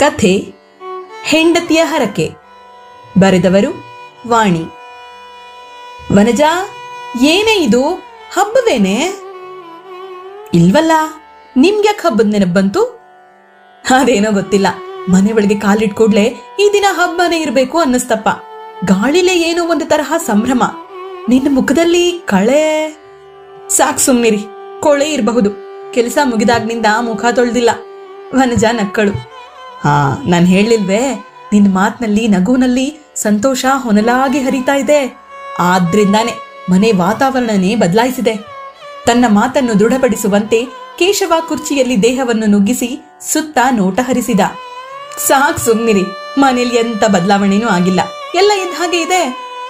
ಕಥೆ ಹೆಂಡತಿಯ ಹರಕೆ. ಬರೆದವರು ವಾಣಿ. ವನಜ, ಏನೇ ಇದು, ಹಬ್ಬವೇನೆ? ಇಲ್ವಲ್ಲ, ನಿಮ್ಗ್ಯಾಕೆ ಹಬ್ಬದ ನೆನಪು ಬಂತು? ಅದೇನೋ ಗೊತ್ತಿಲ್ಲ, ಮನೆ ಒಳಗೆ ಕಾಲಿಟ್ಕೊಡ್ಲೆ ಈ ದಿನ ಹಬ್ಬನೇ ಇರ್ಬೇಕು ಅನ್ನಿಸ್ತಪ್ಪ. ಗಾಳಿಲೆ ಏನೋ ಒಂದು ತರಹ ಸಂಭ್ರಮ. ನಿನ್ನ ಮುಖದಲ್ಲಿ ಕಳೆ. ಸಾಕ್ ಸುಮ್ನಿರಿ, ಕೊಳೆ ಇರಬಹುದು. ಕೆಲಸ ಮುಗಿದಾಗ್ನಿಂದ ಮುಖ ತೊಳ್ದಿಲ್ಲ. ವನಜ ನಕ್ಕಳು. ನಾನ್ ಹೇಳಿಲ್ವೇ, ನಿನ್ ಮಾತ್ನಲ್ಲಿ ನಗುನಲ್ಲಿ ಸಂತೋಷ ಹೊನಲಾಗಿ ಹರಿತಾ ಇದೆ. ಆದ್ರಿಂದಾನೆ ಮನೆ ವಾತಾವರಣನೇ ಬದಲಾಯಿಸಿದೆ. ತನ್ನ ಮಾತನ್ನು ದೃಢಪಡಿಸುವಂತೆ ಕೇಶವ ಕುರ್ಚಿಯಲ್ಲಿ ದೇಹವನ್ನು ನುಗ್ಗಿಸಿ ಸುತ್ತ ನೋಟ ಹರಿಸಿದ. ಸಾಕ್ ಸುಮ್ನಿರಿ, ಮನೇಲಿ ಎಂತ ಬದಲಾವಣೆನೂ ಆಗಿಲ್ಲ, ಎಲ್ಲ ಇದ್ದ ಹಾಗೆ ಇದೆ.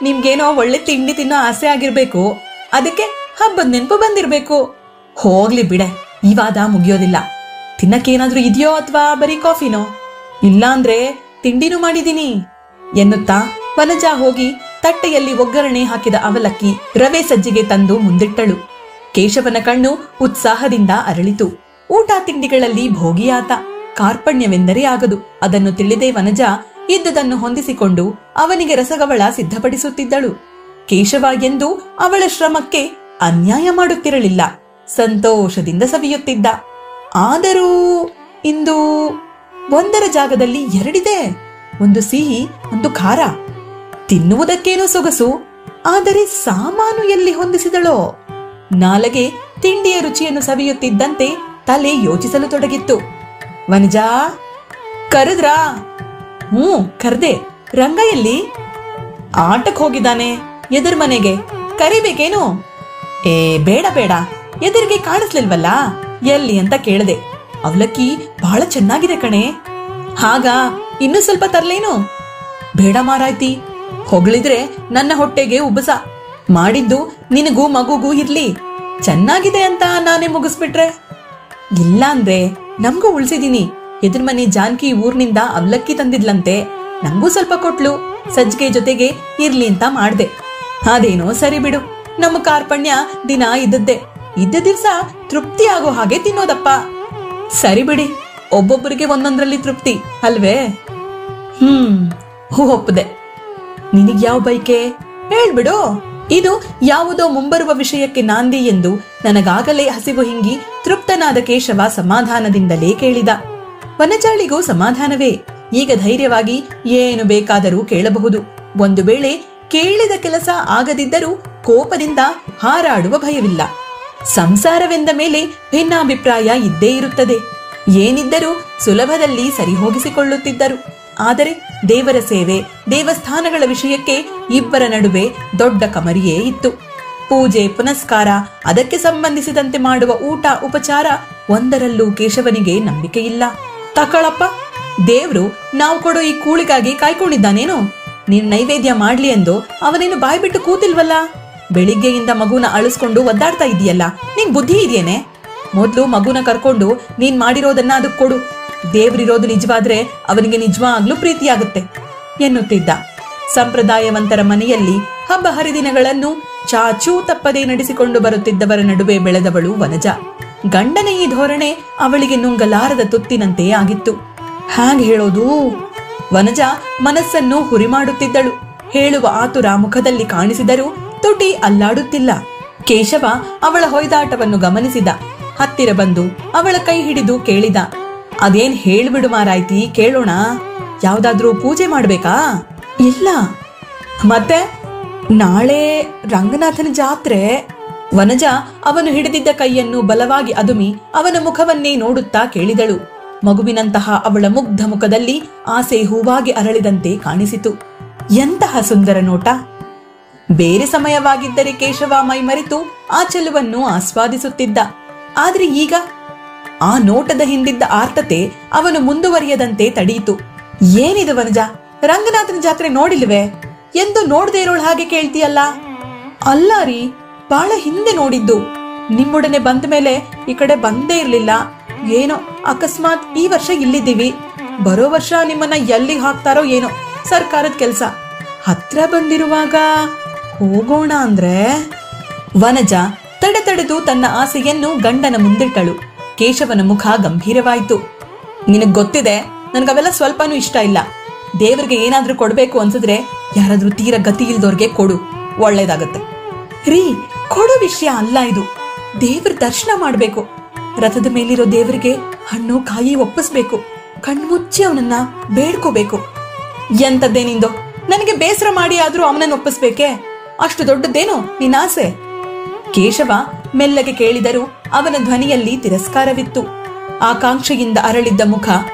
ನಿಮ್ಗೇನೋ ಒಳ್ಳೆ ತಿಂಡಿ ತಿನ್ನೋ ಆಸೆ ಆಗಿರ್ಬೇಕು, ಅದಕ್ಕೆ ಹಬ್ಬದ ನೆನಪು ಬಂದಿರ್ಬೇಕು. ಹೋಗ್ಲಿ ಬಿಡೆ, ಈ ವಾದ ಮುಗಿಯೋದಿಲ್ಲ. ತಿನ್ನಕ್ಕೇನಾದ್ರೂ ಇದೆಯೋ ಅಥವಾ ಬರೀ ಕಾಫಿನೋ? ಇಲ್ಲಾಂದ್ರೆ ತಿಂಡಿನೂ ಮಾಡಿದೀನಿ ಎನ್ನುತ್ತಾ ವನಜ ಹೋಗಿ ತಟ್ಟೆಯಲ್ಲಿ ಒಗ್ಗರಣೆ ಹಾಕಿದ ಅವಲಕ್ಕಿ, ರವೆ ಸಜ್ಜಿಗೆ ತಂದು ಮುಂದಿಟ್ಟಳು. ಕೇಶವನ ಕಣ್ಣು ಉತ್ಸಾಹದಿಂದ ಅರಳಿತು. ಊಟ ತಿಂಡಿಗಳಲ್ಲಿ ಭೋಗಿಯಾತ. ಕಾರ್ಪಣ್ಯವೆಂದರೆ ಆಗದು. ಅದನ್ನು ತಿಳಿದೇ ವನಜ ಇದ್ದುದನ್ನು ಹೊಂದಿಸಿಕೊಂಡು ಅವನಿಗೆ ರಸಗವಳ ಸಿದ್ಧಪಡಿಸುತ್ತಿದ್ದಳು. ಕೇಶವ ಎಂದು ಅವಳ ಶ್ರಮಕ್ಕೆ ಅನ್ಯಾಯ ಮಾಡುತ್ತಿರಲಿಲ್ಲ. ಸಂತೋಷದಿಂದ ಸವಿಯುತ್ತಿದ್ದ. ಆದರೂ ಇಂದು ಒಂದರ ಜಾಗದಲ್ಲಿ ಎರಡಿದೆ. ಒಂದು ಸಿಹಿ, ಒಂದು ಖಾರ. ತಿನ್ನುವುದಕ್ಕೇನೋ ಸೊಗಸು, ಆದರೆ ಸಾಮಾನು ಎಲ್ಲಿ ಹೊಂದಿಸಿದಳೋ? ನಾಲಗೆ ತಿಂಡಿಯ ರುಚಿಯನ್ನು ಸವಿಯುತ್ತಿದ್ದಂತೆ ತಲೆ ಯೋಚಿಸಲು ತೊಡಗಿತ್ತು. ವನಜಾ, ಕರೆದ್ರಾ? ಕರ್ದೆ. ರಂಗ ಎಲ್ಲಿ? ಆಟಕ್ ಹೋಗಿದ್ದಾನೆ, ಎದುರ್ ಮನೆಗೆ. ಕರಿಬೇಕೇನು? ಬೇಡ ಬೇಡ, ಎದುರಿಗೆ ಕಾಣಿಸ್ಲಿಲ್ವಲ್ಲ, ಎಲ್ಲಿ ಅಂತ ಕೇಳದೆ. ಅವಲಕ್ಕಿ ಬಹಳ ಚೆನ್ನಾಗಿದೆ ಕಣೆ. ಹಾಗ ಇನ್ನು ಸ್ವಲ್ಪ ತರ್ಲೇನು? ಬೇಡ ಮಾರಾಯ್ತಿ, ಹೊಗಳಿದ್ರೆ ನನ್ನ ಹೊಟ್ಟೆಗೆ ಉಬ್ಬಸ. ಮಾಡಿದ್ದು ನಿನಗೂ ಮಗುಗೂ ಇರ್ಲಿ. ಚೆನ್ನಾಗಿದೆ ಅಂತ ನಾನೇ ಮುಗಿಸ್ಬಿಟ್ರೆ? ಇಲ್ಲ ಅಂದ್ರೆ ನಮ್ಗೂ ಉಳ್ಸಿದೀನಿ. ಎದುರ್ ಮನೆ ಜಾನ್ಕಿ ಊರ್ನಿಂದ ಅವಲಕ್ಕಿ ತಂದಿದ್ಲಂತೆ, ನಂಗೂ ಸ್ವಲ್ಪ ಕೊಟ್ಲು. ಸಜ್ಜಿಗೆ ಜೊತೆಗೆ ಇರ್ಲಿ ಅಂತ ಮಾಡ್ದೆ. ಅದೇನೋ ಸರಿ ಬಿಡು, ನಮ್ಮ ಕಾರ್ಪಣ್ಯ ದಿನ ಇದ್ದದ್ದೇ. ಇದ್ದ ದಿವ್ಸ ತೃಪ್ತಿ ಆಗೋ ಹಾಗೆ ತಿನ್ನೋದಪ್ಪ. ಸರಿ ಬಿಡಿ, ಒಬ್ಬೊಬ್ಬರಿಗೆ ಒಂದೊಂದ್ರಲ್ಲಿ ತೃಪ್ತಿ ಅಲ್ವೇ? ಒಪ್ಪದೆ. ನಿನಗ್ ಯಾವ ಬೈಕೆ ಹೇಳ್ಬಿಡು. ಇದು ಯಾವುದೋ ಮುಂಬರುವ ವಿಷಯಕ್ಕೆ ನಾಂದಿ ಎಂದು ನನಗಾಗಲೇ ಹಸಿವು ಹಿಂಗಿ ತೃಪ್ತನಾದ ಕೇಶವ ಸಮಾಧಾನದಿಂದಲೇ ಕೇಳಿದ. ವನಜಾಳಿಗೂ ಸಮಾಧಾನವೇ. ಈಗ ಧೈರ್ಯವಾಗಿ ಏನು ಬೇಕಾದರೂ ಕೇಳಬಹುದು. ಒಂದು ವೇಳೆ ಕೇಳಿದ ಕೆಲಸ ಆಗದಿದ್ದರೂ ಕೋಪದಿಂದ ಹಾರಾಡುವ ಭಯವಿಲ್ಲ. ಸಂಸಾರವೆಂದ ಮೇಲೆ ಭಿನ್ನಾಭಿಪ್ರಾಯ ಇದ್ದೇ ಇರುತ್ತದೆ. ಏನಿದ್ದರೂ ಸುಲಭದಲ್ಲಿ ಸರಿಹೋಗಿಸಿಕೊಳ್ಳುತ್ತಿದ್ದರು. ಆದರೆ ದೇವರ ಸೇವೆ, ದೇವಸ್ಥಾನಗಳ ವಿಷಯಕ್ಕೆ ಇಬ್ಬರ ನಡುವೆ ದೊಡ್ಡ ಕಮರಿಯೇ ಇತ್ತು. ಪೂಜೆ ಪುನಸ್ಕಾರ, ಅದಕ್ಕೆ ಸಂಬಂಧಿಸಿದಂತೆ ಮಾಡುವ ಊಟ ಉಪಚಾರ ಒಂದರಲ್ಲೂ ಕೇಶವನಿಗೆ ನಂಬಿಕೆಯಿಲ್ಲ. ತಕಳಪ್ಪ, ದೇವ್ರು ನಾವು ಕೊಡೋ ಈ ಕೂಳಿಗಾಗಿ ಕಾಯ್ಕೊಂಡಿದ್ದಾನೇನು? ನೀನ್ ನೈವೇದ್ಯ ಮಾಡ್ಲಿ ಎಂದು ಅವನೇನು ಬಾಯ್ಬಿಟ್ಟು ಕೂತಿಲ್ವಲ್ಲ. ಬೆಳಿಗ್ಗೆಯಿಂದ ಮಗುನ ಅಳಿಸ್ಕೊಂಡು ಒದ್ದಾಡ್ತಾ ಇದೆಯಲ್ಲ, ನಿಂಗ್ ಬುದ್ಧಿ ಇದೆಯೇನೆ? ಮೊದ್ಲು ಮಗುನ ಕರ್ಕೊಂಡು ನೀನ್ ಮಾಡಿರೋದನ್ನ ಅದಕ್ಕೆ ಕೊಡು. ದೇವ್ರಿರೋದು ನಿಜವಾದ್ರೆ ಅವನಿಗೆ ನಿಜವಾಗ್ಲೂ ಪ್ರೀತಿಯಾಗುತ್ತೆ ಎನ್ನುತ್ತಿದ್ದ. ಸಂಪ್ರದಾಯವಂತರ ಮನೆಯಲ್ಲಿ ಹಬ್ಬ ಹರಿದಿನಗಳನ್ನು ಚಾಚೂ ತಪ್ಪದೇ ನಡೆಸಿಕೊಂಡು ಬರುತ್ತಿದ್ದವರ ನಡುವೆ ಬೆಳೆದವಳು ವನಜ. ಗಂಡನ ಈ ಧೋರಣೆ ಅವಳಿಗೆ ನುಂಗಲಾರದ ತುತ್ತಿನಂತೆ ಆಗಿತ್ತು. ಹ್ಯಾಂಗ್ ಹೇಳೋದು? ವನಜ ಮನಸ್ಸನ್ನು ಹುರಿ ಮಾಡುತ್ತಿದ್ದಳು. ಹೇಳುವ ಆತುರ ಮುಖದಲ್ಲಿ ಕಾಣಿಸಿದರೂ ತುಟಿ ಅಲ್ಲಾಡುತ್ತಿಲ್ಲ. ಕೇಶವ ಅವಳ ಹೊಯ್ದಾಟವನ್ನು ಗಮನಿಸಿದ. ಹತ್ತಿರ ಬಂದು ಅವಳ ಕೈ ಹಿಡಿದು ಕೇಳಿದ. ಅದೇನ್ ಹೇಳ್ಬಿಡು ಮಾರಾಯ್ತಿ, ಕೇಳೋಣ. ಯಾವ್ದಾದ್ರೂ ಪೂಜೆ ಮಾಡ್ಬೇಕಾ? ಇಲ್ಲ. ಮತ್ತೆ ನಾಳೆ ರಂಗನಾಥನ ಜಾತ್ರೆ. ವನಜ ಅವನು ಹಿಡಿದಿದ್ದ ಕೈಯನ್ನು ಬಲವಾಗಿ ಅದುಮಿ ಅವನ ಮುಖವನ್ನೇ ನೋಡುತ್ತಾ ಕೇಳಿದಳು. ಮಗುವಿನಂತಹ ಅವಳ ಮುಗ್ಧ ಮುಖದಲ್ಲಿ ಆಸೆ ಹೂವಾಗಿ ಅರಳಿದಂತೆ ಕಾಣಿಸಿತು. ಎಂತಹ ಸುಂದರ ನೋಟ! ಬೇರೆ ಸಮಯವಾಗಿದ್ದರೆ ಕೇಶವ ಮೈಮರೆತು ಆ ಚೆಲುವನ್ನು ಆಸ್ವಾದಿಸುತ್ತಿದ್ದ. ಆದ್ರೆ ಈಗ ಆ ನೋಟದ ಹಿಂದಿದ್ದ ಆರ್ತತೆ ಅವನು ಮುಂದುವರಿಯದಂತೆ ತಡೆಯಿತು. ಏನಿದು ವನಜ, ರಂಗನಾಥನ ಜಾತ್ರೆ ನೋಡಿಲ್ವೇ ಎಂದು ನೋಡದೇ ಇರೋಳ ಹಾಗೆ ಕೇಳ್ತೀಯಲ್ಲ? ಅಲ್ಲ ರೀ, ಬಹಳ ಹಿಂದೆ ನೋಡಿದ್ದು. ನಿಮ್ಮೊಡನೆ ಬಂದ ಮೇಲೆ ಈ ಕಡೆ ಬಂದೇ ಇರ್ಲಿಲ್ಲ. ಏನೋ ಅಕಸ್ಮಾತ್ ಈ ವರ್ಷ ಇಲ್ಲಿದ್ದೀವಿ. ಬರೋ ವರ್ಷ ನಿಮ್ಮನ್ನ ಎಲ್ಲಿಗೆ ಹಾಕ್ತಾರೋ ಏನೋ, ಸರ್ಕಾರದ ಕೆಲ್ಸ. ಹತ್ರ ಬಂದಿರುವಾಗ ಹೋಗೋಣ ಅಂದ್ರೆ? ವನಜ ತಡೆದು ತನ್ನ ಆಸೆಯನ್ನು ಗಂಡನ ಮುಂದಿಟ್ಟಳು. ಕೇಶವನ ಮುಖ ಗಂಭೀರವಾಯಿತು. ನಿನಗ್ ಗೊತ್ತಿದೆ, ನನ್ಗವೆಲ್ಲ ಸ್ವಲ್ಪನೂ ಇಷ್ಟ ಇಲ್ಲ. ದೇವ್ರಿಗೆ ಏನಾದ್ರೂ ಕೊಡ್ಬೇಕು ಅನ್ಸಿದ್ರೆ ಯಾರಾದ್ರೂ ತೀರ ಗತಿ ಇಲ್ದೋರ್ಗೆ ಕೊಡು, ಒಳ್ಳೇದಾಗತ್ತೆ. ರೀ, ಕೊಡೋ ವಿಷಯ ಅಲ್ಲ ಇದು. ದೇವ್ರ ದರ್ಶನ ಮಾಡ್ಬೇಕು. ರಥದ ಮೇಲಿರೋ ದೇವರಿಗೆ ಹಣ್ಣು ಕಾಯಿ ಒಪ್ಪಿಸ್ಬೇಕು. ಕಣ್ಮುಚ್ಚಿ ಅವನನ್ನ ಬೇಡ್ಕೋಬೇಕು. ಎಂತದ್ದೇ ನಿಂದು? ನನಗೆ ಬೇಸರ ಮಾಡಿ ಆದ್ರೂ ಅವನನ್ನ ಒಪ್ಪಿಸ್ಬೇಕೆ? ಅಷ್ಟು ದೊಡ್ಡದೇನು ನಿನ್ನ ಆಸೆ? ಕೇಶವ ಮೆಲ್ಲಗೆ ಕೇಳಿದರೂ ಅವನ ಧ್ವನಿಯಲ್ಲಿ ತಿರಸ್ಕಾರವಿತ್ತು. ಆಕಾಂಕ್ಷೆಯಿಂದ ಅರಳಿದ್ದ ಮುಖ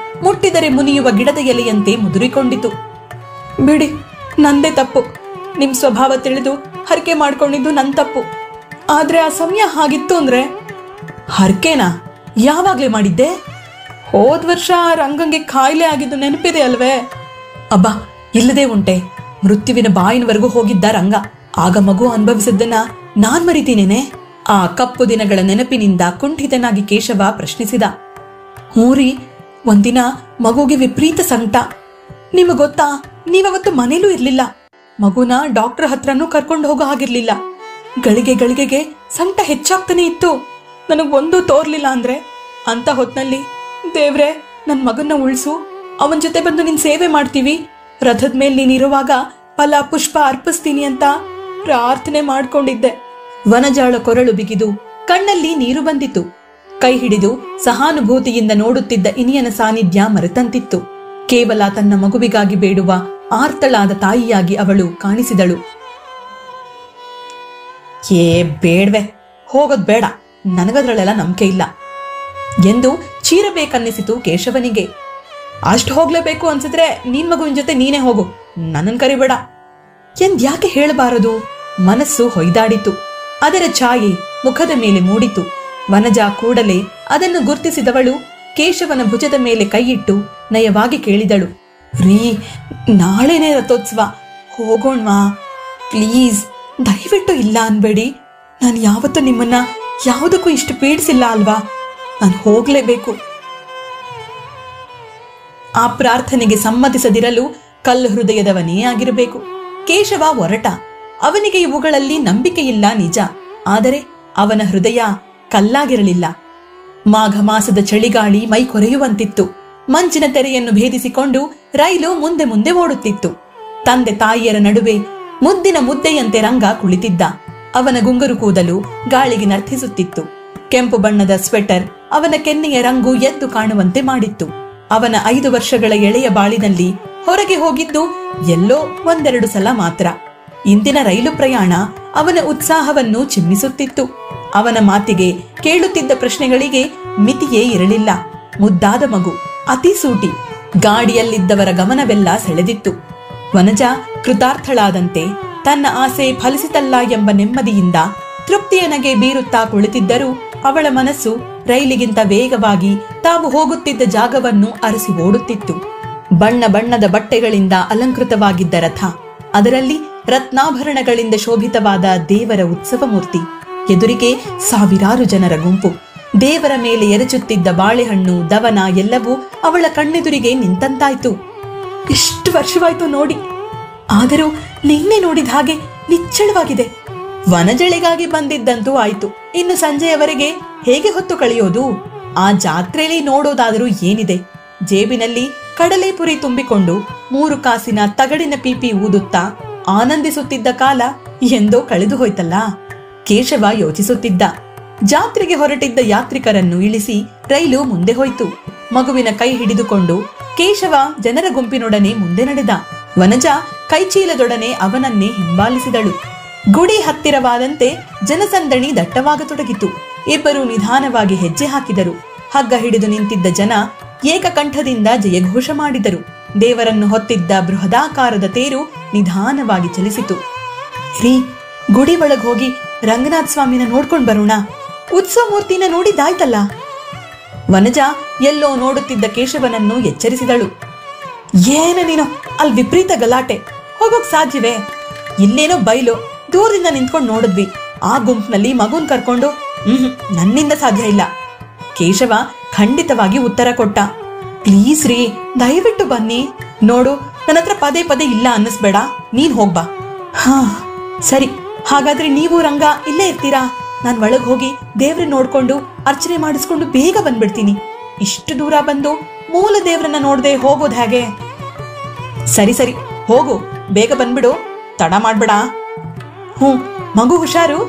ಮುಟ್ಟಿದರೆ ಮುನಿಯುವ ಗಿಡದ ಎಲೆಯಂತೆ ಮುದುರಿಕೊಂಡಿತು. ಬಿಡಿ, ನಂದೇ ತಪ್ಪು. ನಿಮ್ ಸ್ವಭಾವ ತಿಳಿದು ಹರಕೆ ಮಾಡ್ಕೊಂಡಿದ್ದು ನನ್ ತಪ್ಪು. ಆದ್ರೆ ಆ ಸಮಯ ಹಾಗಿತ್ತು ಅಂದ್ರೆ. ಹರಕೆನಾ? ಯಾವಾಗ್ಲೇ ಮಾಡಿದ್ದೆ? ಹೋದ್ ವರ್ಷ ರಂಗಂಗೆ ಕಾಯಿಲೆ ಆಗಿದ್ದು ನೆನಪಿದೆ ಅಲ್ವೇ? ಅಬ್ಬಾ, ಇಲ್ಲದೆ ಉಂಟೆ. ಮೃತ್ಯುವಿನ ಬಾಯಿನವರೆಗೂ ಹೋಗಿದ್ದ ರಂಗ. ಆಗ ಮಗು ಅನುಭವಿಸಿದ್ದನ್ನ ನಾನ್ ಮರಿತೀನೇನೆ? ಆ ಕಪ್ಪು ದಿನಗಳ ನೆನಪಿನಿಂದ ಕುಂಠಿತನಾಗಿ ಕೇಶವ ಪ್ರಶ್ನಿಸಿದ. ಹೂರಿ, ಒಂದಿನ ಮಗುಗೆ ವಿಪರೀತ ಸಂಕಟ. ನಿಮಗೆ ಗೊತ್ತಾ, ನೀವವತ್ತು ಮನೇಲೂ ಇರ್ಲಿಲ್ಲ. ಮಗುನ ಡಾಕ್ಟರ್ ಹತ್ರನೂ ಕರ್ಕೊಂಡು ಹೋಗೋ ಹಾಗಿರ್ಲಿಲ್ಲ. ಗಳಿಗೆಗೆ ಸಂಕಟ ಹೆಚ್ಚಾಗ್ತಾನೆ ಇತ್ತು. ನನಗೊಂದು ತೋರ್ಲಿಲ್ಲ ಅಂದ್ರೆ. ಅಂತ ಹೊತ್ನಲ್ಲಿ, ದೇವ್ರೆ ನನ್ ಮಗನ್ನ ಉಳಿಸು, ಅವನ್ ಜೊತೆ ಬಂದು ನಿನ್ ಸೇವೆ ಮಾಡ್ತೀವಿ, ರಥದ ಮೇಲೆ ನೀನಿರುವಾಗ ಫಲ ಪುಷ್ಪ ಅರ್ಪಿಸ್ತೀನಿ ಅಂತ ಪ್ರಾರ್ಥನೆ ಮಾಡ್ಕೊಂಡಿದ್ದೆ. ವನಜಾಳ ಕೊರಳು ಬಿಗಿದು ಕಣ್ಣಲ್ಲಿ ನೀರು ಬಂದಿತು. ಕೈ ಹಿಡಿದು ಸಹಾನುಭೂತಿಯಿಂದ ನೋಡುತ್ತಿದ್ದ ಇನಿಯನ ಸಾನ್ನಿಧ್ಯ ಮರೆತಂತಿತ್ತು. ಕೇವಲ ತನ್ನ ಮಗುವಿಗಾಗಿ ಬೇಡುವ ಆರ್ತಳಾದ ತಾಯಿಯಾಗಿ ಅವಳು ಕಾಣಿಸಿದಳು. ಬೇಡ್ವೆ, ಹೋಗೋದ್ ಬೇಡ, ನನಗದ್ರಲ್ಲೆಲ್ಲ ನಂಬಿಕೆ ಇಲ್ಲ ಎಂದು ಚೀರಬೇಕನ್ನಿಸಿತು ಕೇಶವನಿಗೆ. ಅಷ್ಟು ಹೋಗ್ಲೇಬೇಕು ಅನ್ಸಿದ್ರೆ ನಿನ್ ಮಗುವಿನ ಜೊತೆ ನೀನೇ ಹೋಗು, ನನ್ನನ್ ಕರಿಬೇಡ ಎಂದ್ಯಾಕೆ ಹೇಳಬಾರದು? ಮನಸ್ಸು ಹೊಯ್ದಾಡಿತು. ಅದರ ಛಾಯೆ ಮುಖದ ಮೇಲೆ ಮೂಡಿತು. ವನಜಾ ಕೂಡಲೇ ಅದನ್ನು ಗುರ್ತಿಸಿದವಳು ಕೇಶವನ ಭುಜದ ಮೇಲೆ ಕೈಯಿಟ್ಟು ನಯವಾಗಿ ಕೇಳಿದಳು. ರೀ, ನಾಳೆನೇ ರಥೋತ್ಸವ, ಹೋಗೋಣ್ವಾ ಪ್ಲೀಸ್. ದಯವಿಟ್ಟು ಇಲ್ಲ ಅನ್ಬೇಡಿ. ನಾನು ಯಾವತ್ತೂ ನಿಮ್ಮನ್ನ ಯಾವುದಕ್ಕೂ ಇಷ್ಟು ಪೀಡಿಸಿಲ್ಲ ಅಲ್ವಾ? ನಾನು ಹೋಗ್ಲೇಬೇಕು. ಆ ಪ್ರಾರ್ಥನೆಗೆ ಸಮ್ಮತಿಸದಿರಲು ಕಲ್ಲು ಹೃದಯದವನೇ ಆಗಿರಬೇಕು. ಕೇಶವ ಹೊರಟ. ಅವನಿಗೆ ಇವುಗಳಲ್ಲಿ ನಂಬಿಕೆಯಿಲ್ಲ ನಿಜ. ಆದರೆ ಅವನ ಹೃದಯ ಕಲ್ಲಾಗಿರಲಿಲ್ಲ. ಮಾಘ ಮಾಸದ ಚಳಿಗಾಳಿ ಮೈ ಕೊರೆಯುವಂತಿತ್ತು. ಮಂಚಿನ ತೆರೆಯನ್ನು ಭೇದಿಸಿಕೊಂಡು ರೈಲು ಮುಂದೆ ಮುಂದೆ ಓಡುತ್ತಿತ್ತು. ತಂದೆ ತಾಯಿಯರ ನಡುವೆ ಮುದ್ದಿನ ಮುದ್ದೆಯಂತೆ ರಂಗ ಕುಳಿತಿದ್ದ. ಅವನ ಗುಂಗುರು ಕೂದಲು ಗಾಳಿಗೆ ನರ್ತಿಸುತ್ತಿತ್ತು. ಕೆಂಪು ಬಣ್ಣದ ಸ್ವೆಟರ್ ಅವನ ಕೆನ್ನೆಯ ರಂಗು ಎದ್ದು ಕಾಣುವಂತೆ ಮಾಡಿತ್ತು. ಅವನ 5 ವರ್ಷಗಳ ಎಳೆಯ ಬಾಳಿನಲ್ಲಿ ಹೊರಗೆ ಹೋಗಿದ್ದು ಎಲ್ಲೋ ಒಂದೆರಡು ಸಲ ಮಾತ್ರ. ಇಂದಿನ ರೈಲು ಪ್ರಯಾಣ ಅವನ ಉತ್ಸಾಹವನ್ನು ಚಿಮ್ಮಿಸುತ್ತಿತ್ತು. ಅವನ ಮಾತಿಗೆ, ಕೇಳುತ್ತಿದ್ದ ಪ್ರಶ್ನೆಗಳಿಗೆ ಮಿತಿಯೇ ಇರಲಿಲ್ಲ. ಮುದ್ದಾದ ಮಗು, ಅತಿ ಸೂಟಿ. ಗಾಡಿಯಲ್ಲಿದ್ದವರ ಗಮನವೆಲ್ಲ ಸೆಳೆದಿತ್ತು. ವನಜಾ ಕೃತಾರ್ಥಳಾದಂತೆ ತನ್ನ ಆಸೆ ಫಲಿಸಿತಲ್ಲ ಎಂಬ ನೆಮ್ಮದಿಯಿಂದ ತೃಪ್ತಿಯ ನಗೆ ಬೀರುತ್ತಾ ಕುಳಿತಿದ್ದರೂ ಅವಳ ಮನಸ್ಸು ರೈಲಿಗಿಂತ ವೇಗವಾಗಿ ತಾವು ಹೋಗುತ್ತಿದ್ದ ಜಾಗವನ್ನು ಅರಸಿ ಓಡುತ್ತಿತ್ತು. ಬಣ್ಣ ಬಣ್ಣದ ಬಟ್ಟೆಗಳಿಂದ ಅಲಂಕೃತವಾಗಿದ್ದ ರಥ, ಅದರಲ್ಲಿ ರತ್ನಾಭರಣಗಳಿಂದ ಶೋಭಿತವಾದ ದೇವರ ಉತ್ಸವ ಮೂರ್ತಿ, ಎದುರಿಗೆ ಸಾವಿರಾರು ಜನರ ಗುಂಪು. ದೇವರ ಮೇಲೆ ಎರಚುತ್ತಿದ್ದ ಬಾಳೆಹಣ್ಣು, ದವನ ಎಲ್ಲವೂ ಅವಳ ಕಣ್ಣೆದುರಿಗೆ ನಿಂತಂತಾಯ್ತು. ಎಷ್ಟು ವರ್ಷವಾಯ್ತು ನೋಡಿ, ಆದರೂ ನಿನ್ನೆ ನೋಡಿದ ಹಾಗೆ ನಿಚ್ಚಳವಾಗಿದೆ. ವನಜಳಿಗಾಗಿ ಬಂದಿದ್ದಂತೂ ಆಯ್ತು. ಇನ್ನು ಸಂಜೆಯವರೆಗೆ ಹೇಗೆ ಹೊತ್ತು ಕಳೆಯೋದು? ಆ ಜಾತ್ರೆಯಲ್ಲಿ ನೋಡೋದಾದರೂ ಏನಿದೆ? ಜೇಬಿನಲ್ಲಿ ಕಡಲೆಪುರಿ ತುಂಬಿಕೊಂಡು 3 ಕಾಸಿನ ತಗಡಿನ ಪೀಪಿ ಊದುತ್ತಾ ಆನಂದಿಸುತ್ತಿದ್ದ ಕಾಲ ಎಂದೋ ಕಳೆದು ಹೋಯ್ತಲ್ಲ. ಕೇಶವ ಯೋಚಿಸುತ್ತಿದ್ದ. ಜಾತ್ರೆಗೆ ಹೊರಟಿದ್ದ ಯಾತ್ರಿಕರನ್ನು ಇಳಿಸಿ ರೈಲು ಮುಂದೆ ಹೋಯ್ತು. ಮಗುವಿನ ಕೈ ಹಿಡಿದುಕೊಂಡು ಕೇಶವ ಜನರ ಗುಂಪಿನೊಡನೆ ಮುಂದೆ ನಡೆದ. ವನಜಾ ಕೈಚೀಲದೊಡನೆ ಅವನನ್ನೇ ಹಿಂಬಾಲಿಸಿದಳು. ಗುಡಿ ಹತ್ತಿರವಾದಂತೆ ಜನಸಂದಣಿ ದಟ್ಟವಾಗತೊಡಗಿತು. ಇಬ್ಬರು ನಿಧಾನವಾಗಿ ಹೆಜ್ಜೆ ಹಾಕಿದರು. ಹಗ್ಗ ಹಿಡಿದು ನಿಂತಿದ್ದ ಜನ ಏಕಕಂಠದಿಂದ ಜಯಘೋಷ ಮಾಡಿದರು. ದೇವರನ್ನು ಹೊತ್ತಿದ್ದ ಬೃಹದಾಕಾರದ ತೇರು ನಿಧಾನವಾಗಿ ಚಲಿಸಿತು. ರೀ, ಗುಡಿ ಒಳಗ್ ಹೋಗಿ ರಂಗನಾಥ ಸ್ವಾಮಿನ ನೋಡ್ಕೊಂಡ್ ಬರೋಣ. ಉತ್ಸವ ಮೂರ್ತಿನ ನೋಡಿದಾಯ್ತಲ್ಲ. ವನಜಾ ಎಲ್ಲೋ ನೋಡುತ್ತಿದ್ದ ಕೇಶವನನ್ನು ಎಚ್ಚರಿಸಿದಳು. ಏನ ನೀನು, ಅಲ್ಲಿ ವಿಪರೀತ ಗಲಾಟೆ, ಹೋಗೋಕ್ ಸಾಧ್ಯವೇ? ಇಲ್ಲೇನೋ ಬೈಲು, ದೂರದಿಂದ ನಿಂತ್ಕೊಂಡು ನೋಡಿದ್ವಿ. ಆ ಗುಂಪಿನಲ್ಲಿ ಮಗುನ್ ಕರ್ಕೊಂಡು ನನ್ನಿಂದ ಸಾಧ್ಯ ಇಲ್ಲ. ಕೇಶವ ಖಂಡಿತವಾಗಿ ಉತ್ತರ ಕೊಟ್ಟ. ಪ್ಲೀಸ್ ರೀ, ದಯವಿಟ್ಟು ಬನ್ನಿ. ನೋಡು, ನನ್ನ ಹತ್ರ ಪದೇ ಪದೇ ಇಲ್ಲ ಅನ್ನಿಸ್ಬೇಡ, ನೀನ್ ಹೋಗ್ಬಾ. ಹಾ ಸರಿ, ಹಾಗಾದ್ರೆ ನೀವು ರಂಗ ಇಲ್ಲೇ ಇರ್ತೀರಾ? ನಾನ್ ಒಳಗ್ ಹೋಗಿ ದೇವ್ರನ್ನ ನೋಡ್ಕೊಂಡು ಅರ್ಚನೆ ಮಾಡಿಸ್ಕೊಂಡು ಬೇಗ ಬಂದ್ಬಿಡ್ತೀನಿ. ಇಷ್ಟು ದೂರ ಬಂದು ಮೂಲ ದೇವ್ರನ್ನ ನೋಡದೆ ಹೋಗೋದು ಹೇಗೆ? ಸರಿ ಸರಿ ಹೋಗು, ಬೇಗ ಬಂದ್ಬಿಡು, ತಡ ಮಾಡ್ಬೇಡ. ಮಗು ಹುಷಾರು.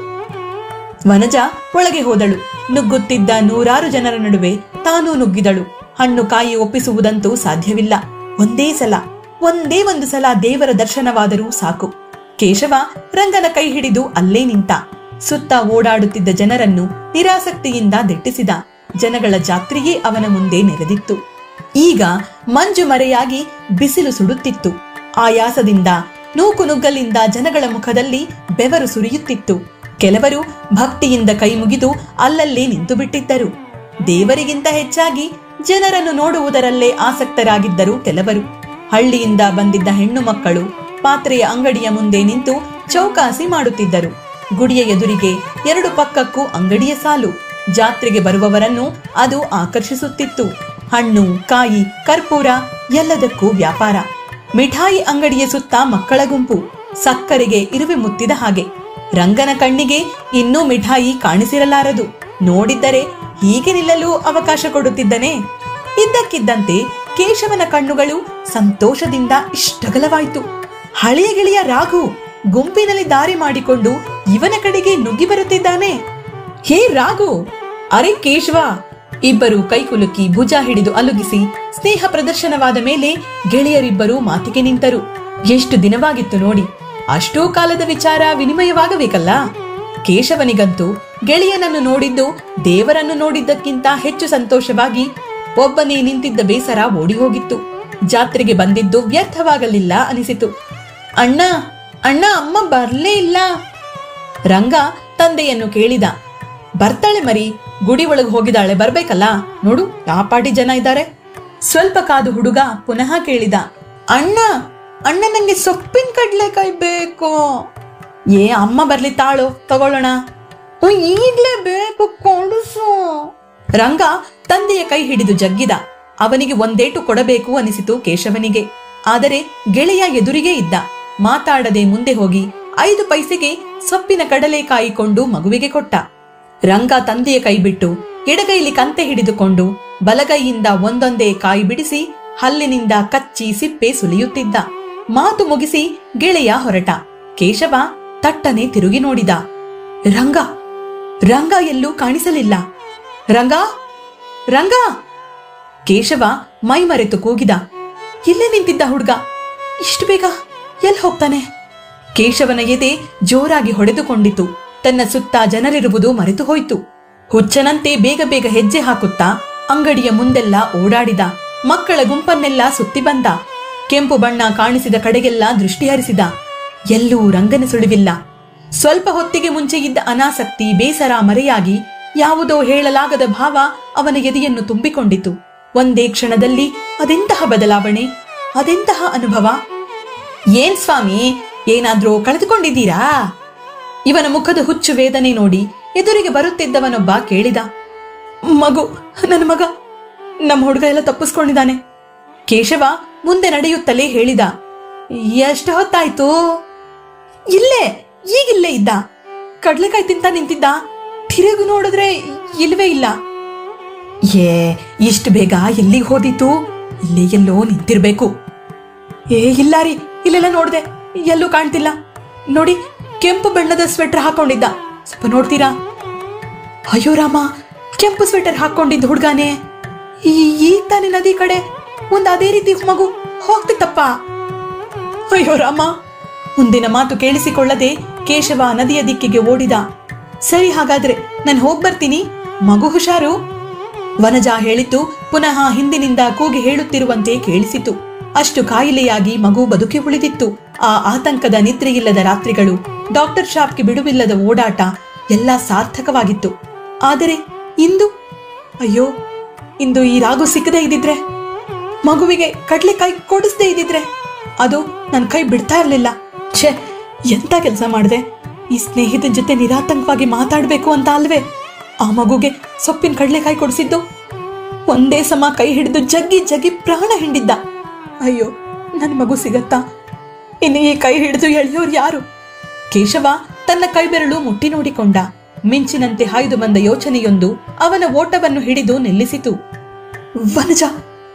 ವನಜ ಒಳಗೆ ಹೋದಳು. ನುಗ್ಗುತ್ತಿದ್ದ ನೂರಾರು ಜನರ ನಡುವೆ ತಾನೂ ನುಗ್ಗಿದಳು. ಹಣ್ಣು ಕಾಯಿ ಒಪ್ಪಿಸುವುದಂತೂ ಸಾಧ್ಯವಿಲ್ಲ. ಒಂದೇ ಒಂದು ಸಲ ದೇವರ ದರ್ಶನವಾದರೂ ಸಾಕು. ಕೇಶವ ರಂಗನ ಕೈ ಹಿಡಿದು ಅಲ್ಲೇ ನಿಂತ. ಸುತ್ತ ಓಡಾಡುತ್ತಿದ್ದ ಜನರನ್ನು ನಿರಾಸಕ್ತಿಯಿಂದ ದಿಟ್ಟಿಸಿದ. ಜನಗಳ ಜಾತ್ರೆಯೇ ಅವನ ಮುಂದೆ ನೆರೆದಿತ್ತು. ಈಗ ಮಂಜು ಮರೆಯಾಗಿ ಬಿಸಿಲು ಸುಡುತ್ತಿತ್ತು. ಆಯಾಸದಿಂದ ನೂಕುನುಗ್ಗಲಿಂದ ಜನಗಳ ಮುಖದಲ್ಲಿ ಬೆವರು ಸುರಿಯುತ್ತಿತ್ತು. ಕೆಲವರು ಭಕ್ತಿಯಿಂದ ಕೈ ಮುಗಿದು ಅಲ್ಲಲ್ಲೇ ನಿಂತು ಬಿಟ್ಟಿದ್ದರು. ದೇವರಿಗಿಂತ ಹೆಚ್ಚಾಗಿ ಜನರನ್ನು ನೋಡುವುದರಲ್ಲೇ ಆಸಕ್ತರಾಗಿದ್ದರು ಕೆಲವರು. ಹಳ್ಳಿಯಿಂದ ಬಂದಿದ್ದ ಹೆಣ್ಣು ಮಕ್ಕಳು ಪಾತ್ರೆಯ ಅಂಗಡಿಯ ಮುಂದೆ ನಿಂತು ಚೌಕಾಸಿ ಮಾಡುತ್ತಿದ್ದರು. ಗುಡಿಯ ಎದುರಿಗೆ ಎರಡು ಪಕ್ಕಕ್ಕೂ ಅಂಗಡಿಯ ಸಾಲು. ಜಾತ್ರೆಗೆ ಬರುವವರನ್ನು ಅದು ಆಕರ್ಷಿಸುತ್ತಿತ್ತು. ಹಣ್ಣು, ಕಾಯಿ, ಕರ್ಪೂರ ಎಲ್ಲದಕ್ಕೂ ವ್ಯಾಪಾರ. ಮಿಠಾಯಿ ಅಂಗಡಿಯ ಸುತ್ತ ಮಕ್ಕಳ ಗುಂಪು, ಸಕ್ಕರೆಗೆ ಇರುವೆ ಮುತ್ತಿದ ಹಾಗೆ. ರಂಗನ ಕಣ್ಣಿಗೆ ಇನ್ನೂ ಮಿಠಾಯಿ ಕಾಣಿಸಿರಲಾರದು. ನೋಡಿದ್ದರೆ ಹೀಗೆ ನಿಲ್ಲಲು ಅವಕಾಶ ಕೊಡುತ್ತಿದ್ದನೇ? ಇದ್ದಕ್ಕಿದ್ದಂತೆ ಕೇಶವನ ಕಣ್ಣುಗಳು ಸಂತೋಷದಿಂದ ಇಷ್ಟಗಲವಾಯಿತು. ಹಳೆಯ ಗೆಳೆಯ ರಾಘು ಗುಂಪಿನಲ್ಲಿ ದಾರಿ ಮಾಡಿಕೊಂಡು ಇವನ ಕಡೆಗೆ ನುಗ್ಗಿ ಬರುತ್ತಿದ್ದಾನೆ. ಹೇ ರಾಘು! ಅರೆ ಕೇಶವ! ಇಬ್ಬರು ಕೈಕುಲುಕಿ ಭುಜ ಹಿಡಿದು ಅಲುಗಿಸಿ ಸ್ನೇಹ ಪ್ರದರ್ಶನವಾದ ಮೇಲೆ ಗೆಳೆಯರಿಬ್ಬರು ಮಾತಿಗೆ ನಿಂತರು. ಎಷ್ಟು ದಿನವಾಗಿತ್ತು ನೋಡಿ. ಅಷ್ಟೂ ಕಾಲದ ವಿಚಾರ ವಿನಿಮಯವಾಗಬೇಕಲ್ಲ. ಕೇಶವನಿಗಂತೂ ಗೆಳೆಯನನ್ನು ನೋಡಿದ್ದು ದೇವರನ್ನು ನೋಡಿದ್ದಕ್ಕಿಂತ ಹೆಚ್ಚು ಸಂತೋಷವಾಗಿ ಒಬ್ಬನೇ ನಿಂತಿದ್ದ ಬೇಸರ ಓಡಿ ಹೋಗಿತ್ತು. ಜಾತ್ರೆಗೆ ಬಂದಿದ್ದು ವ್ಯರ್ಥವಾಗಲಿಲ್ಲ ಅನಿಸಿತು. ಅಣ್ಣ ಅಣ್ಣ, ಅಮ್ಮ ಬರ್ಲೇ ಇಲ್ಲ. ರಂಗ ತಂದೆಯನ್ನು ಕೇಳಿದ. ಬರ್ತಾಳೆ ಮರಿ, ಗುಡಿ ಒಳಗೆ ಹೋಗಿದಾಳೆ, ಬರ್ಬೇಕಲ್ಲ. ನೋಡು ಯಾವ ಪಾಟಿ ಜನ ಇದ್ದಾರೆ. ಸ್ವಲ್ಪ ಕಾದು ಹುಡುಗ ಪುನಃ ಕೇಳಿದ. ಅಣ್ಣ ಅಣ್ಣ, ನಂಗೆ ಸೊಪ್ಪಿನ ಕಡ್ಲೆಕಾಯಿ ಬೇಕು. ಅಮ್ಮ ಬರ್ಲಿ ತಾಳು, ತಗೊಳ್ಳೋಣ. ಈಗ್ಲೇ ಬೇಕು, ಕೊಡಿಸು. ರಂಗ ತಂದೆಯ ಕೈ ಹಿಡಿದು ಜಗ್ಗಿದ. ಅವನಿಗೆ ಒಂದೇಟು ಕೊಡಬೇಕು ಅನಿಸಿತು ಕೇಶವನಿಗೆ. ಆದರೆ ಗೆಳೆಯ ಎದುರಿಗೆ ಇದ್ದ. ಮಾತಾಡದೆ ಮುಂದೆ ಹೋಗಿ 5 ಪೈಸೆಗೆ ಸೊಪ್ಪಿನ ಕಡಲೆಕಾಯಿ ಕೊಂಡು ಮಗುವಿಗೆ ಕೊಟ್ಟ. ರಂಗ ತಂದೆಯ ಕೈ ಬಿಟ್ಟು ಎಡಗೈಲಿ ಕಂತೆ ಹಿಡಿದುಕೊಂಡು ಬಲಗೈಯಿಂದ ಒಂದೊಂದೇ ಕಾಯಿ ಬಿಡಿಸಿ ಹಲ್ಲಿನಿಂದ ಕಚ್ಚಿ ಸಿಪ್ಪೆ ಸುಲಿಯುತ್ತಿದ್ದ. ಮಾತು ಮುಗಿಸಿ ಗೆಳೆಯ ಹೊರಟ. ಕೇಶವ ತಟ್ಟನೆ ತಿರುಗಿ ನೋಡಿದ. ರಂಗ ರಂಗ ಎಲ್ಲೂ ಕಾಣಿಸಲಿಲ್ಲ. ರಂಗ ರಂಗ! ಕೇಶವ ಮೈ ಮರೆತು ಕೂಗಿದ. ಇಲ್ಲೇ ನಿಂತಿದ್ದ ಹುಡುಗ ಇಷ್ಟು ಬೇಗ ಎಲ್ಲಿ ಹೋಗ್ತಾನೆ? ಕೇಶವನ ಎದೆ ಜೋರಾಗಿ ಹೊಡೆದುಕೊಂಡಿತು. ತನ್ನ ಸುತ್ತ ಜನರಿರುವುದು ಮರೆತು ಹೋಯ್ತು. ಹುಚ್ಚನಂತೆ ಬೇಗ ಬೇಗ ಹೆಜ್ಜೆ ಹಾಕುತ್ತಾ ಅಂಗಡಿಯ ಮುಂದೆಲ್ಲ ಓಡಾಡಿದ. ಮಕ್ಕಳ ಗುಂಪನ್ನೆಲ್ಲ ಸುತ್ತಿ ಬಂದ. ಕೆಂಪು ಬಣ್ಣ ಕಾಣಿಸಿದ ಕಡೆಗೆಲ್ಲ ದೃಷ್ಟಿ ಹರಿಸಿದ. ಎಲ್ಲೂ ರಂಗನ ಸುಳಿವಿಲ್ಲ. ಸ್ವಲ್ಪ ಹೊತ್ತಿಗೆ ಮುಂಚೆ ಇದ್ದ ಅನಾಸಕ್ತಿ, ಬೇಸರ ಮರೆಯಾಗಿ ಯಾವುದೋ ಹೇಳಲಾಗದ ಭಾವ ಅವನ ಎದೆಯನ್ನು ತುಂಬಿಕೊಂಡಿತು. ಒಂದೇ ಕ್ಷಣದಲ್ಲಿ ಅದೆಂತಹ ಬದಲಾವಣೆ, ಅದೆಂತಹ ಅನುಭವ! ಏನ್ ಸ್ವಾಮಿ, ಏನಾದ್ರೂ ಕಳೆದುಕೊಂಡಿದ್ದೀರಾ? ಇವನ ಮುಖದ ಹುಚ್ಚು ವೇದನೆ ನೋಡಿ ಎದುರಿಗೆ ಬರುತ್ತಿದ್ದವನೊಬ್ಬ ಕೇಳಿದ. ಮಗು, ನನ್ನ ಮಗ, ನಮ್ಮ ಹುಡುಗ ಎಲ್ಲ ತಪ್ಪಿಸ್ಕೊಂಡಿದ್ದಾನೆ. ಕೇಶವ ಮುಂದೆ ನಡೆಯುತ್ತಲೇ ಹೇಳಿದ. ಎಷ್ಟು ಹೊತ್ತಾಯ್ತು? ಈಗಿಲ್ಲೇ ಇದ್ದ. ಕಡ್ಲೆಕಾಯಿ ತಿಂತ ನಿಂತಿದ್ದ. ತಿರುಗು ನೋಡಿದ್ರೆ ಇಲ್ವೇ ಇಲ್ಲ. ಇಷ್ಟು ಬೇಗ ಎಲ್ಲಿಗೆ ಹೋದಿತ್ತು? ಇಲ್ಲೇ ಎಲ್ಲೋ ನಿಂತಿರ್ಬೇಕು. ಇಲ್ಲ ರೀ, ಇಲ್ಲೆಲ್ಲ ನೋಡ್ದೆ, ಎಲ್ಲೂ ಕಾಣ್ತಿಲ್ಲ. ನೋಡಿ, ಕೆಂಪು ಬಣ್ಣದ ಸ್ವೆಟರ್ ಹಾಕೊಂಡಿದ್ದ, ಸ್ವಲ್ಪ ನೋಡ್ತೀರಾ? ಅಯ್ಯೋ ರಾಮ, ಕೆಂಪು ಸ್ವೆಟರ್ ಹಾಕೊಂಡಿದ್ದ ಹುಡ್ಗಾನೆ. ಈಗ ತಾನೇ ನದಿ ಕಡೆ ಒಂದ್ ಅದೇ ರೀತಿ ಮಗು ಹೋಗ್ತಿತ್ತಪ್ಪ. ಅಯ್ಯೋ ರಾಮ! ಮುಂದಿನ ಮಾತು ಕೇಳಿಸಿಕೊಳ್ಳದೆ ಕೇಶವ ನದಿಯ ದಿಕ್ಕಿಗೆ ಓಡಿದ. ಸರಿ, ಹಾಗಾದ್ರೆ ನಾನು ಹೋಗ್ಬರ್ತೀನಿ, ಮಗು ಹುಷಾರು. ವನಜಾ ಹೇಳಿದ್ದು ಪುನಃ ಹಿಂದಿನಿಂದ ಕೂಗಿ ಹೇಳುತ್ತಿರುವಂತೆ ಕೇಳಿಸಿತು. ಅಷ್ಟು ಕಾಯಿಲೆಯಾಗಿ ಮಗು ಬದುಕಿ ಉಳಿದಿತ್ತು. ಆ ಆತಂಕದ ನಿದ್ರೆಯಿಲ್ಲದ ರಾತ್ರಿಗಳು, ಡಾಕ್ಟರ್ ಶಾಪ್ಗೆ ಬಿಡುವಿಲ್ಲದ ಓಡಾಟ ಎಲ್ಲ ಸಾರ್ಥಕವಾಗಿತ್ತು. ಆದರೆ ಇಂದು ಇಂದು ಈ ರಾಗು ಸಿಕ್ಕದೇ ಇದ್ದಿದ್ರೆ, ಮಗುವಿಗೆ ಕಡ್ಲೆಕಾಯಿ ಕೊಡಿಸದೇ ಇದ್ದಿದ್ರೆ, ಅದು ನನ್ನ ಕೈ ಬಿಡ್ತಾ ಇರ್ಲಿಲ್ಲ. ಛೇ, ಎಂತ ಕೆಲಸ ಮಾಡಿದೆ! ಈ ಸ್ನೇಹಿತನ ಜೊತೆ ನಿರಾತಂಕವಾಗಿ ಮಾತಾಡ್ಬೇಕು ಅಂತ ಅಲ್ವೇ ಆ ಮಗುಗೆ ಸೊಪ್ಪಿನ ಕಡ್ಲೆಕಾಯಿ ಕೊಡಿಸಿದ್ದು? ಒಂದೇ ಸಮ ಕೈ ಹಿಡಿದು ಜಗ್ಗಿ ಜಗ್ಗಿ ಪ್ರಾಣ ಹಿಂಡಿದ್ದ. ಅಯ್ಯೋ, ನನ್ನ ಮಗು ಸಿಗತ್ತಾ? ಇನ್ನು ಈ ಕೈ ಹಿಡಿದು ಎಳೆಯೋರು ಯಾರು? ಕೇಶವ ತನ್ನ ಕೈ ಬೆರಳು ಮುಟ್ಟಿ ನೋಡಿಕೊಂಡ. ಮಿಂಚಿನಂತೆ ಹಾಯ್ದು ಬಂದ ಯೋಚನೆಯೊಂದು ಅವನ ಓಟವನ್ನು ಹಿಡಿದು ನಿಲ್ಲಿಸಿತು.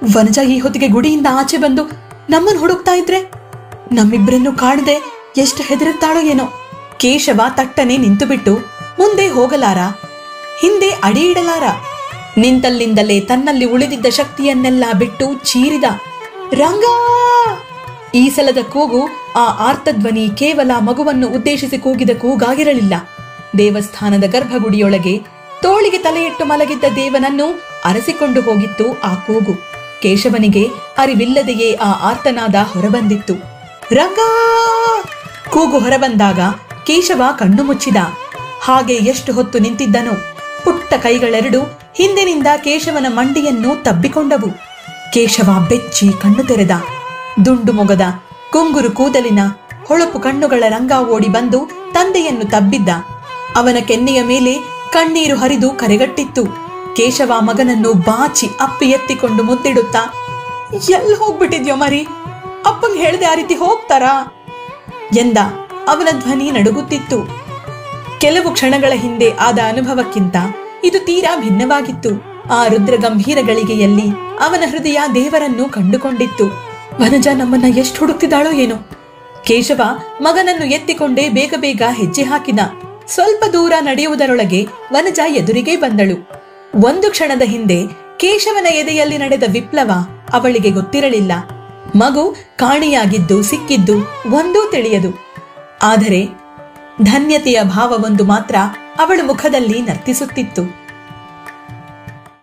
ವನಜ ಈ ಹೊತ್ತಿಗೆ ಗುಡಿಯಿಂದ ಆಚೆ ಬಂದು ನಮ್ಮನ್ನು ಹುಡುಕ್ತಾ ಇದ್ರೆ ನಮ್ಮಿಬ್ಬರನ್ನು ಕಾಣದೆ ಎಷ್ಟು ಹೆದರುತ್ತಾಳೋ ಏನೋ. ಕೇಶವ ತಟ್ಟನೆ ನಿಂತುಬಿಟ್ಟು ಮುಂದೆ ಹೋಗಲಾರ, ಹಿಂದೆ ಅಡಿ ಇಡಲಾರ. ನಿಂತಲ್ಲಿಂದಲೇ ತನ್ನಲ್ಲಿ ಉಳಿದಿದ್ದ ಶಕ್ತಿಯನ್ನೆಲ್ಲ ಬಿಟ್ಟು ಚೀರಿದ, ರಂಗಾ! ಈ ಸಲದ ಕೂಗು, ಆ ಆರ್ತಧ್ವನಿ ಕೇವಲ ಮಗುವನ್ನು ಉದ್ದೇಶಿಸಿ ಕೂಗಿದ ಕೂಗಾಗಿರಲಿಲ್ಲ. ದೇವಸ್ಥಾನದ ಗರ್ಭಗುಡಿಯೊಳಗೆ ತೋಳಿಗೆ ತಲೆಯಿಟ್ಟು ಮಲಗಿದ್ದ ದೇವನನ್ನು ಅರಸಿಕೊಂಡು ಹೋಗಿತ್ತು ಆ ಕೂಗು. ಕೇಶವನಿಗೆ ಅರಿವಿಲ್ಲದೆಯೇ ಆ ಆರ್ತನಾದ ಹೊರಬಂದಿತ್ತು. ರಂಗಾ! ಕೂಗು ಹೊರಬಂದಾಗ ಕೇಶವ ಕಣ್ಣು ಮುಚ್ಚಿದ. ಹಾಗೆ ಎಷ್ಟು ಹೊತ್ತು ನಿಂತಿದ್ದನೋ. ಪುಟ್ಟ ಕೈಗಳೆರಡು ಹಿಂದಿನಿಂದ ಕೇಶವನ ಮಂಡಿಯನ್ನು ತಬ್ಬಿಕೊಂಡವು. ಕೇಶವ ಬೆಚ್ಚಿ ಕಣ್ಣು ತೆರೆದ. ದುಂಡು ಮೊಗದ, ಗುಂಗುರು ಕೂದಲಿನ, ಹೊಳಪು ಕಣ್ಣುಗಳ ರಂಗ ಓಡಿ ಬಂದು ತಂದೆಯನ್ನು ತಬ್ಬಿದ್ದ. ಅವನ ಕೆನ್ನೆಯ ಮೇಲೆ ಕಣ್ಣೀರು ಹರಿದು ಕರೆಗಟ್ಟಿತ್ತು. ಕೇಶವ ಮಗನನ್ನು ಬಾಚಿ ಅಪ್ಪಿ ಎತ್ತಿಕೊಂಡು ಮುದ್ದಿಡುತ್ತಾ, ಎಲ್ಲಿ ಹೋಗ್ಬಿಟ್ಟಿದ್ಯೋ ಮರಿ? ಅಪ್ಪಂಗೆ ಹೇಳ್ದೆ ಆ ರೀತಿ ಹೋಗ್ತಾರಾ ಎಂದ. ಅವನ ಧ್ವನಿ ನಡುಗುತ್ತಿತ್ತು. ಕೆಲವು ಕ್ಷಣಗಳ ಹಿಂದೆ ಆದ ಅನುಭವಕ್ಕಿಂತ ಇದು ತೀರಾ ಭಿನ್ನವಾಗಿತ್ತು. ಆ ರುದ್ರ ಗಂಭೀರ ಗಳಿಗೆಯಲ್ಲಿ ಅವನ ಹೃದಯ ದೇವರನ್ನು ಕಂಡುಕೊಂಡಿತ್ತು. ವನಜ ನಮ್ಮನ್ನ ಎಷ್ಟು ಹುಡುಕ್ತಿದ್ದಾಳೋ ಏನೋ. ಕೇಶವ ಮಗನನ್ನು ಎತ್ತಿಕೊಂಡೇ ಬೇಗ ಬೇಗ ಹೆಜ್ಜೆ ಹಾಕಿದ. ಸ್ವಲ್ಪ ದೂರ ನಡೆಯುವುದರೊಳಗೆ ವನಜ ಎದುರಿಗೆ ಬಂದಳು. ಒಂದು ಕ್ಷಣದ ಹಿಂದೆ ಕೇಶವನ ಎದೆಯಲ್ಲಿ ನಡೆದ ವಿಪ್ಲವ ಅವಳಿಗೆ ಗೊತ್ತಿರಲಿಲ್ಲ. ಮಗು ಕಾಣೆಯಾಗಿದ್ದು ಸಿಕ್ಕಿದ್ದು ಒಂದೂ ತಿಳಿಯದು. ಆದರೆ ಧನ್ಯತೆಯ ಭಾವವೊಂದು ಮಾತ್ರ ಅವಳ ಮುಖದಲ್ಲಿ ನರ್ತಿಸುತ್ತಿತ್ತು.